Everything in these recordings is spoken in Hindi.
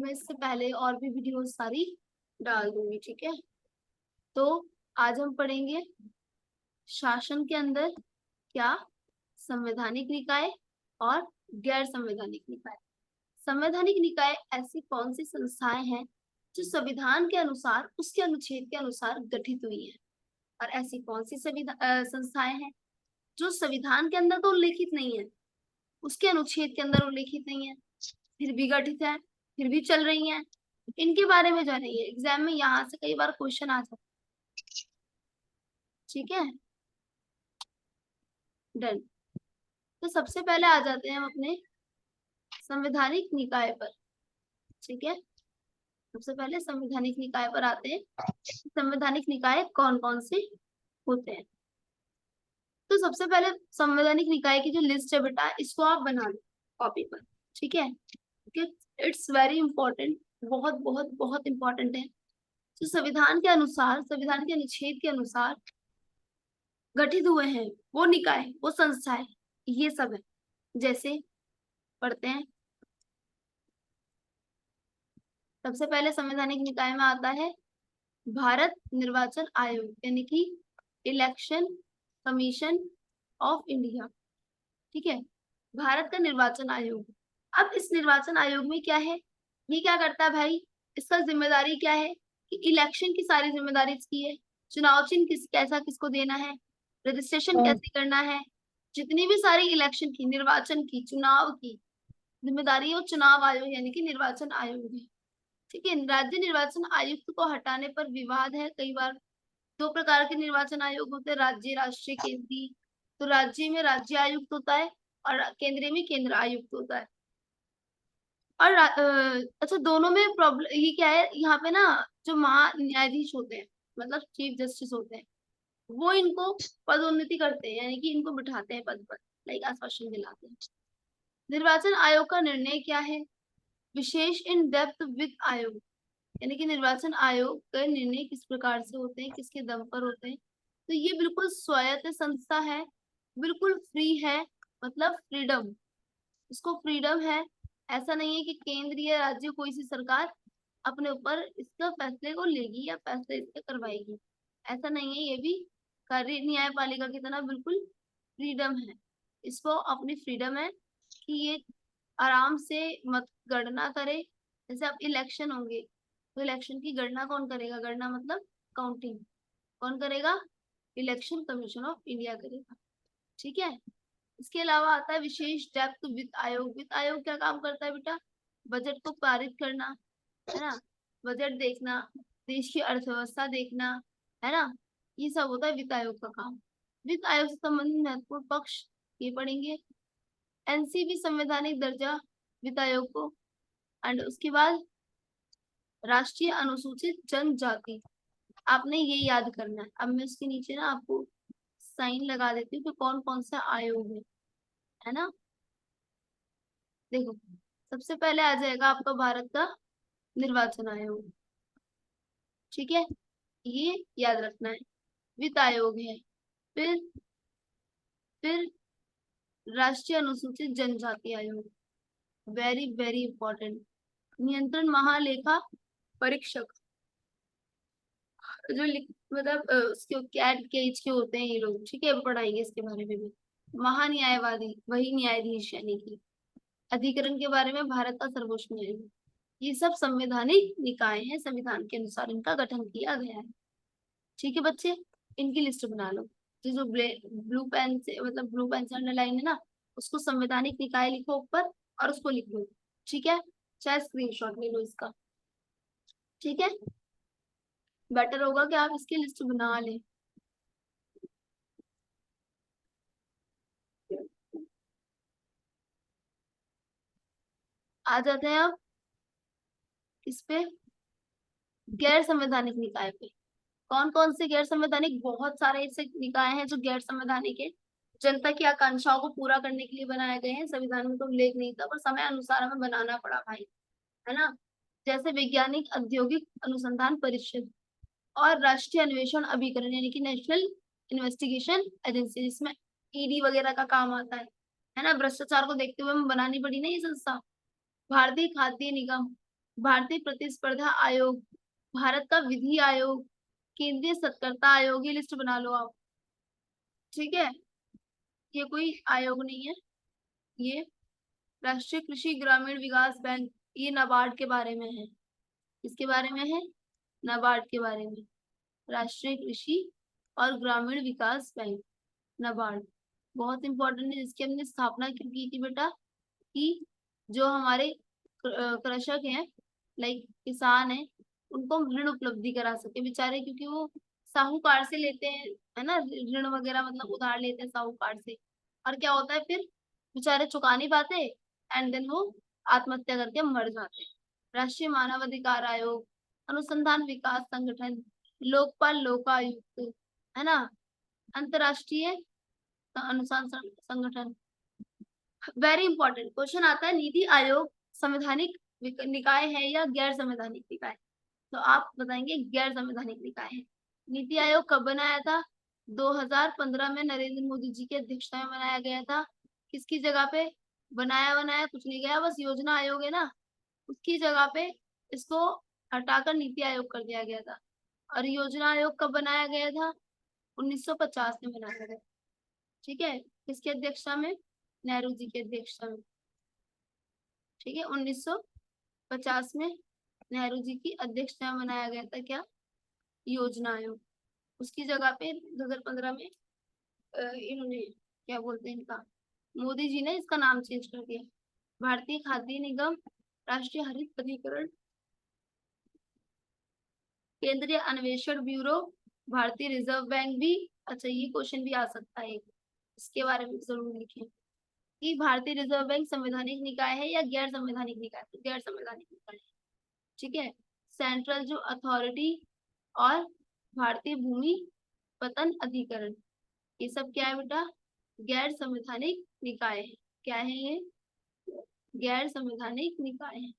मैं इससे पहले और भी वीडियो सारी डाल दूंगी, ठीक है। तो आज हम पढ़ेंगे शासन के अंदर क्या संवैधानिक निकाय और गैर संवैधानिक निकाय। संवैधानिक निकाय ऐसी कौन सी संस्थाएं हैं जो संविधान के अनुसार उसके अनुच्छेद के अनुसार गठित हुई है, और ऐसी कौन सी संस्थाएं हैं जो संविधान के अंदर तो उल्लेखित नहीं है, उसके अनुच्छेद के अंदर उल्लेखित नहीं है, फिर भी गठित है, फिर भी चल रही हैं। इनके बारे में जानेंगे। एग्जाम में यहाँ से कई बार क्वेश्चन आ जाता है, ठीक है। डन। तो सबसे पहले आ जाते हैं हम अपने संवैधानिक निकाय पर, ठीक है। सबसे पहले संवैधानिक निकाय पर आते हैं। संवैधानिक निकाय कौन कौन से होते हैं। तो सबसे पहले संवैधानिक निकाय की जो लिस्ट है बेटा, इसको आप बना लो कॉपी पर, ठीक है। इट्स वेरी इंपॉर्टेंट, बहुत बहुत बहुत इंपॉर्टेंट है। जो संविधान के अनुसार, संविधान के अनुच्छेद के अनुसार गठित हुए हैं वो निकाय, वो संस्थाएं, ये सब है। जैसे पढ़ते हैं। सबसे पहले संवैधानिक निकाय में आता है भारत निर्वाचन आयोग, यानी कि इलेक्शन कमीशन ऑफ इंडिया, ठीक है। भारत का निर्वाचन आयोग। अब इस निर्वाचन आयोग में क्या है, ये क्या करता है भाई, इसका जिम्मेदारी क्या है कि इलेक्शन की सारी जिम्मेदारी इसकी है। चुनाव चिन्ह कैसा किसको देना है, रजिस्ट्रेशन कैसे करना है, जितनी भी सारी इलेक्शन की, निर्वाचन की, चुनाव की जिम्मेदारी है वो चुनाव आयोग यानी कि निर्वाचन आयोग है, ठीक है। राज्य निर्वाचन आयुक्त को हटाने पर विवाद है कई बार। दो प्रकार के निर्वाचन आयोग होते हैं, राज्य, राष्ट्रीय, केंद्रीय। तो राज्य में राज्य आयुक्त होता है और केंद्रीय में केंद्र आयुक्त होता है। और अच्छा, दोनों में प्रॉब्लम ये क्या है, यहाँ पे ना जो महान्यायाधीश होते हैं, मतलब चीफ जस्टिस होते हैं, वो इनको पदोन्नति करते हैं, यानी कि इनको बिठाते हैं पद पर, लाइक आश्वासन दिलाते हैं। निर्वाचन आयोग का निर्णय क्या है, विशेष इन डेप्थ वित्त आयोग, यानी कि निर्वाचन आयोग के निर्णय किस प्रकार से होते हैं, किसके दम पर होते हैं। तो ये बिल्कुल स्वायत्त संस्था है, बिल्कुल फ्री है, मतलब फ्रीडम, इसको फ्रीडम है। ऐसा नहीं है कि केंद्र या राज्य कोई सी सरकार अपने ऊपर इसका फैसले को लेगी या फैसले इसके करवाएगी, ऐसा नहीं है। ये भी कार्य न्यायपालिका की तरह बिल्कुल फ्रीडम है, इसको अपनी फ्रीडम है कि ये आराम से मत गणना करे। जैसे अब इलेक्शन होंगे तो इलेक्शन की गणना कौन करेगा, गणना मतलब काउंटिंग कौन करेगा, इलेक्शन कमीशन ऑफ इंडिया करेगा, ठीक है। इसके अलावा आता है विशेष डेप्थ वित्त आयोग। वित्त आयोग क्या काम करता है बेटा, बजट को पारित करना, है ना, बजट देखना, देश की अर्थव्यवस्था देखना, है ना, ये सब होता है वित्त आयोग का काम। वित्त आयोग से संबंधित महत्वपूर्ण पक्ष ये पढ़ेंगे। एनसीबी संवैधानिक दर्जा वित्त आयोग को। एंड उसके बाद राष्ट्रीय अनुसूचित जनजाति, आपने ये याद करना है। अब मैं इसके नीचे ना आपको साइन लगा देती हूँ कि कौन कौन सा आयोग है ना। देखो, सबसे पहले आ जाएगा आपका भारत का निर्वाचन आयोग, ठीक है, ये याद रखना है। वित्त आयोग है, फिर फिर राष्ट्रीय अनुसूचित जनजाति आयोग, वेरी वेरी इंपॉर्टेंट। नियंत्रण महालेखा परीक्षक, जो मतलब उसके कैट केज के होते हैं ये लोग, ठीक है, पढ़ाएंगे इसके बारे में भी। महान्यायवादी, वही न्यायाधीश, यानी कि अधिकरण के बारे में भारत का सर्वोच्च न्यायालय। ये सब संवैधानिक निकाय हैं, संविधान के अनुसार इनका गठन किया गया है, ठीक है बच्चे। इनकी लिस्ट बना लो। जो ब्लू पेन से, मतलब ब्लू पेन से अंडरलाइन है ना, उसको संवैधानिक निकाय लिखो ऊपर और उसको लिख लो, ठीक है। चाहे स्क्रीनशॉट ले लो इसका, ठीक है। बेटर होगा कि आप इसकी लिस्ट बना लें। आ जाते हैं अब इस पे, गैर संवैधानिक निकाय पे। कौन कौन से गैर संवैधानिक, बहुत सारे ऐसे निकाय हैं जो गैर संवैधानिक है, जनता की आकांक्षाओं को पूरा करने के लिए बनाए गए हैं। संविधान में तो उल्लेख नहीं था, पर समय अनुसार हमें बनाना पड़ा भाई, है ना। जैसे वैज्ञानिक औद्योगिक अनुसंधान परिषद और राष्ट्रीय अन्वेषण अभिकरण, यानी कि नेशनल इन्वेस्टिगेशन एजेंसी, जिसमें ईडी वगैरह का काम आता है ना। भ्रष्टाचार को देखते हुए हमें बनानी पड़ी ना ये संस्था। भारतीय खाद्य निगम, भारतीय प्रतिस्पर्धा आयोग, भारत का विधि आयोग, केंद्रीय सत्कर्ता आयोग, ये लिस्ट बना लो आप। ठीक है, ये कोई आयोग नहीं है, ये राष्ट्रीय कृषि ग्रामीण विकास बैंक, ये नाबार्ड के बारे में है। इसके बारे में है, नाबार्ड के बारे में, राष्ट्रीय कृषि और ग्रामीण विकास बैंक, नाबार्ड। बहुत इंपॉर्टेंट है, जिसकी हमने स्थापना क्यों की थी बेटा, कि जो हमारे कृषक हैं, लाइक किसान हैं, उनको हम ऋण उपलब्धि करा सके बेचारे, क्योंकि वो साहूकार से लेते हैं, है ना, ऋण वगैरह, मतलब उधार लेते हैं साहूकार से, और क्या होता है फिर, बेचारे चुका नहीं पाते, एंड देन वो आत्महत्या करके मर जाते हैं। राष्ट्रीय मानव अधिकार आयोग, अनुसंधान विकास संगठन, लोकपाल लोकायुक्त, है ना, अंतरराष्ट्रीय अनुसंधान संगठन। वेरी इंपॉर्टेंट क्वेश्चन आता है, नीति आयोग संवैधानिक निकाय है या गैर संवैधानिक निकाय, तो आप बताएंगे गैर संवैधानिक निकाय है। नीति आयोग कब बनाया था, 2015 में नरेंद्र मोदी जी की अध्यक्षता में बनाया गया था। किसकी जगह पे बनाया कुछ नहीं गया, बस योजना आयोग है ना, उसकी जगह पे इसको हटाकर नीति आयोग कर दिया गया था। और योजना आयोग कब बनाया गया था, 1950 में बनाया गया। ठीक है, किसकी अध्यक्षता में, नेहरू जी की अध्यक्षता में। ठीक है, 1950 में नेहरू जी की अध्यक्षता में बनाया गया था क्या, योजना आयोग। उसकी जगह पे 2015 में इन्होंने, क्या बोलते हैं इनका, मोदी जी ने इसका नाम चेंज कर दिया, भारतीय खाद्य निगम, राष्ट्रीय हरित प्राधिकरण, केंद्रीय अन्वेषण ब्यूरो, भारतीय रिजर्व बैंक भी। अच्छा, ये क्वेश्चन भी आ सकता है, इसके बारे में जरूर लिखें कि भारतीय रिजर्व बैंक संवैधानिक निकाय है या गैर संवैधानिक निकाय, तो गैर संवैधानिक निकाय है। ठीक है, सेंट्रल जो अथॉरिटी और भारतीय भूमि पतन अधिकरण, ये सब क्या है बेटा, गैर संवैधानिक निकाय है। क्या है ये, गैर संवैधानिक निकाय है।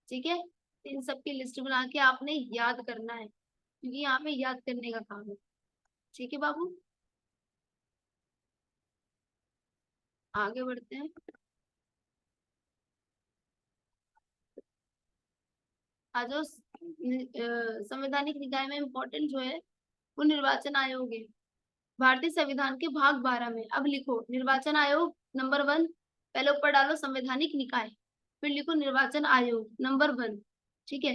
ठीक है, इन सब की लिस्ट बना के आपने याद करना है, क्योंकि यहाँ पे याद करने का काम है। ठीक है बाबू, आगे बढ़ते हैं। आज जो संवैधानिक निकाय में इम्पोर्टेंट जो है वो निर्वाचन आयोग है। भारतीय संविधान के भाग 12 में, अब लिखो निर्वाचन आयोग नंबर 1, पहले ऊपर डालो संवैधानिक निकाय, फिर लिखो निर्वाचन आयोग नंबर 1। ठीक है,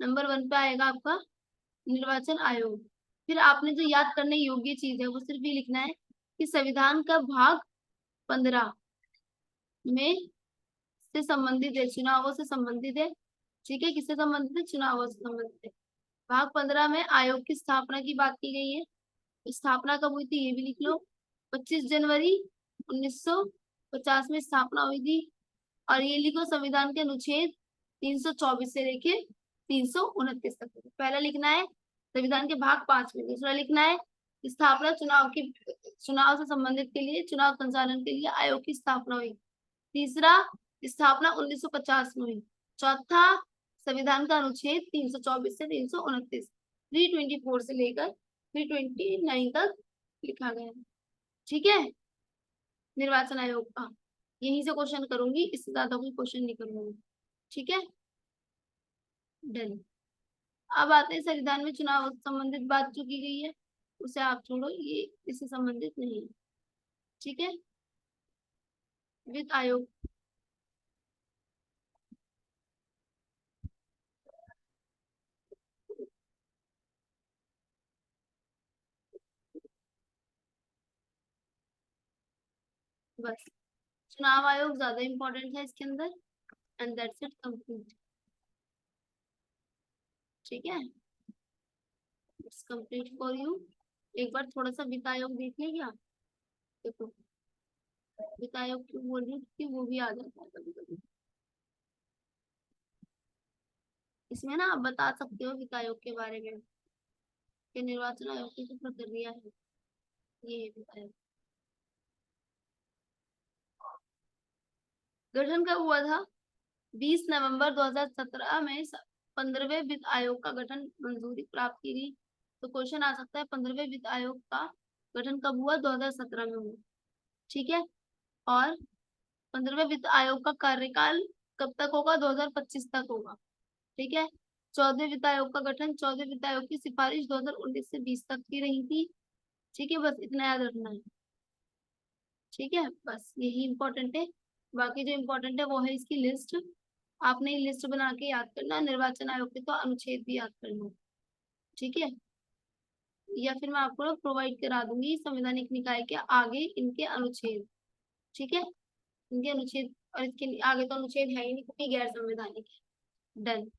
नंबर 1 पे आएगा आपका निर्वाचन आयोग। फिर आपने जो याद करने योग्य चीज है वो सिर्फ ये लिखना है कि संविधान का भाग 15 में से संबंधित है, चुनावों से संबंधित है। ठीक है, किससे संबंधित है, चुनावों से संबंधित है। भाग 15 में आयोग की स्थापना की बात की गई है। स्थापना कब हुई थी ये भी लिख लो, 25 जनवरी 1950 में स्थापना हुई थी। और ये लिखो संविधान के अनुच्छेद 324 से लेके 329 तक। पहला लिखना है संविधान के भाग 5 में, दूसरा लिखना है स्थापना चुनाव से संबंधित के लिए, चुनाव संचालन के लिए आयोग की स्थापना हुई। तीसरा, स्थापना 1950 में हुई। चौथा, संविधान का अनुच्छेद 324 से 329, 324 से लेकर 329 तक लिखा गया है। ठीक है, निर्वाचन आयोग का यहीं से क्वेश्चन करूंगी, इससे ज्यादा कोई क्वेश्चन नहीं करूंगी। ठीक है, डन। अब आते हैं संविधान में चुनाव संबंधित बात जो की गई है उसे आप छोड़ो, ये इससे संबंधित नहीं है। ठीक है, वित्त आयोग, बस चुनाव आयोग ज्यादा इंपॉर्टेंट है इसके अंदर, एंड दैट्स इट, कंप्लीट। ठीक है, इट्स कंप्लीट फॉर यू। एक बार थोड़ा सा वित्त आयोग देख लिया क्या, देखो वित्त आयोग क्यों बोल रही हूँ, क्योंकि वो भी आ जाता है कभी कभी। इसमें ना आप बता सकते हो वित्त आयोग के बारे में कि निर्वाचन आयोग की जो प्रक्रिया है, ये है वित्त आयोग। गठन कब हुआ था, 20 नवंबर 2017 में 15वें वित्त आयोग का गठन मंजूरी प्राप्त की गई। तो क्वेश्चन आ सकता है 15वें वित्त आयोग का गठन कब हुआ, 2017 में हुआ। ठीक है, और 15वें वित्त आयोग का कार्यकाल कब तक होगा, 2025 तक होगा। ठीक है। 14वें वित्त आयोग का गठन, 14वें वित्त आयोग की सिफारिश 2019 से 20 तक की रही थी। ठीक है, बस इतना याद रखना है। ठीक है, बस यही इंपॉर्टेंट है। बाकी जो इम्पोर्टेंट है वो है इसकी लिस्ट। आपने ये लिस्ट बना के याद करना, निर्वाचन आयोग के तो अनुच्छेद भी याद करना। ठीक है, या फिर मैं आपको प्रोवाइड करा दूंगी संवैधानिक निकाय के आगे इनके अनुच्छेद। ठीक है, इनके अनुच्छेद, और इसके आगे तो अनुच्छेद है ही नहीं क्योंकि गैर संवैधानिक है। डन।